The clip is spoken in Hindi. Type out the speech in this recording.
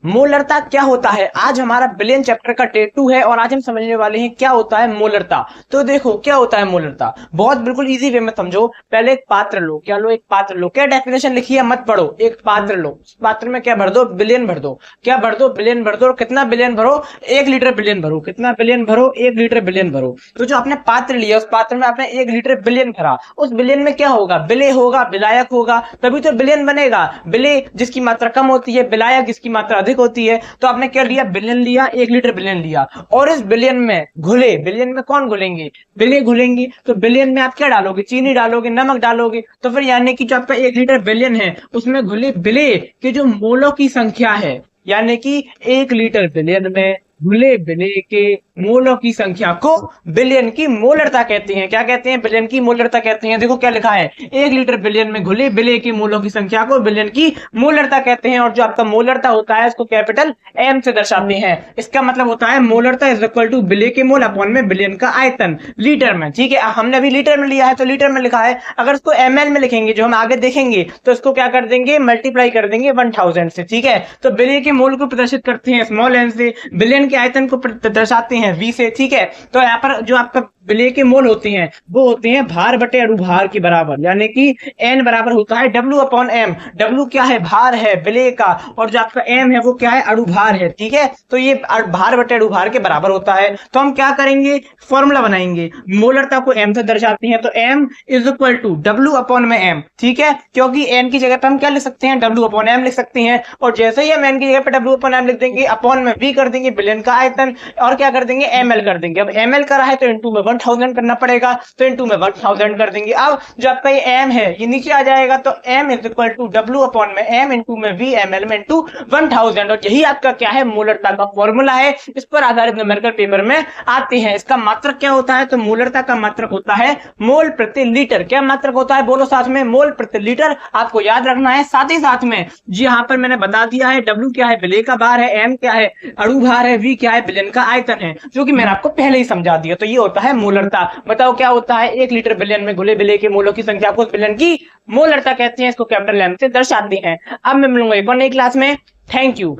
मोलरता क्या होता है। आज हमारा बिलियन चैप्टर का डे 2 है और आज हम समझने वाले हैं क्या होता है मोलरता। तो देखो क्या होता है मोलरता, बहुत बिल्कुल इजी वे में समझो। पहले एक पात्र लो, क्या लो, एक पात्र लो। क्या डेफिनेशन लिखी है मत पढ़ो, एक पात्र लो, उस पात्र में क्या भर दो, बिलियन भर दो। क्या भर दो, बिलियन भर दो। और कितना बिलियन भरो, 1 लीटर बिलियन भरो। कितना बिलियन भरो, 1 लीटर बिलियन भरो। तो जो आपने पात्र लिया उस पात्र में आपने 1 लीटर बिलियन भरा, उस बिलियन में क्या होगा, बिले होगा, विलायक होगा, तभी तो बिलियन बनेगा। बिले जिसकी मात्रा कम होती है, विलायक जिसकी मात्रा अधिक होती है। तो आपने क्या लिया, बिलियन लिया, 1 लीटर बिलियन लिया। और इस बिलियन में घुले, बिलियन में कौन घुलेंगे, बिले घुलेंगे। तो बिलियन में आप क्या डालोगे, चीनी डालोगे, नमक डालोगे। तो फिर यानी कि जो आपका 1 लीटर बिलियन है उसमें घुले बिले के जो मोलों की संख्या है, यानी कि 1 लीटर बिलियन में घुले बिले के मोलों की संख्या को बिलियन की मोलरता कहते हैं। क्या कहते हैं, बिलियन की मोलरता कहते हैं। देखो क्या लिखा है, 1 लीटर बिलियन में घुले बिले की मोलों की संख्या को बिलियन की मोलरता कहते हैं। और जो आपका मोलरता होता है इसको कैपिटल एम से दर्शाते हैं। इसका मतलब होता है मोलरता इज इक्वल टू बिले के मोल अपॉन में बिलियन का आयतन लीटर में। ठीक है, हमने अभी लीटर में लिया है तो लीटर में लिखा है। अगर इसको एमएल में लिखेंगे जो हम आगे देखेंगे तो इसको क्या कर देंगे, मल्टीप्लाई कर देंगे 1000 से। ठीक है, तो बिले के मोल को प्रदर्शित करते हैं स्मॉल एन से, बिलियन के आयतन को दर्शाते हैं वी से। ठीक है, तो यहाँ पर जो आपका बिले के मोल होते हैं वो होते हैं भार बटे अणुभार के बराबर, यानी कि एन बराबर होता है डब्ल्यू अपॉन एम। डब्ल्यू क्या है, भार है बिले का, और जो आपका एम है वो क्या है, अणुभार है। ठीक है, तो ये भार बटे अणुभार के बराबर होता है। तो हम क्या करेंगे, फॉर्मूला बनाएंगे। मोलरता को एम से दर्शाते हैं तो M is equal to W upon में एम। ठीक है, क्योंकि एन की जगह पर हम क्या लिख सकते हैं, डब्ल्यू अपॉन एम लिख सकते हैं। और जैसे ही हम एन की जगह पर डब्ल्यू अपॉन एम लिख देंगे, अपॉन में वी कर देंगे बिलियन का आयतन, और क्या कर देंगे, एमएल कर देंगे। अब एमएल करा है तो इनटू में 1000 करना पड़ेगा, तो इनटू में 1000 कर देंगे। अब जो आपका ये एम है ये नीचे आ जाएगा, तो M is equal to W upon में एम इनटू में वी एमएल में इनटू 1000। और यही आपका क्या है, मोलरता का फॉर्मूला है। इस पर आधारित न्यूमेरिकल पेपर में आते हैं। इसका मात्रक क्या होता है, तो मोलरता का मात्रक होता है मोल प्रति लीटर। क्या मात्रक होता है, बोलो साथ में, मोल प्रति लीटर। आपको याद रखना है। साथ ही साथ में जी यहाँ पर मैंने बता दिया है, डब्ल्यू क्या है, बिले का भार है, एम क्या है, अणु भार है, वी क्या है, बिलियन का आयतन है, जो कि मैंने आपको पहले ही समझा दिया। तो ये होता है मोलरता। बताओ क्या होता है, 1 लीटर बिलियन में घुले बिले के मोलों की संख्या को बिलियन की मोलरता कहते हैं। इसको कैपिटल एम से दर्शाते हैं। अब मैं मिलूंगा एक और नई क्लास में। Thank you.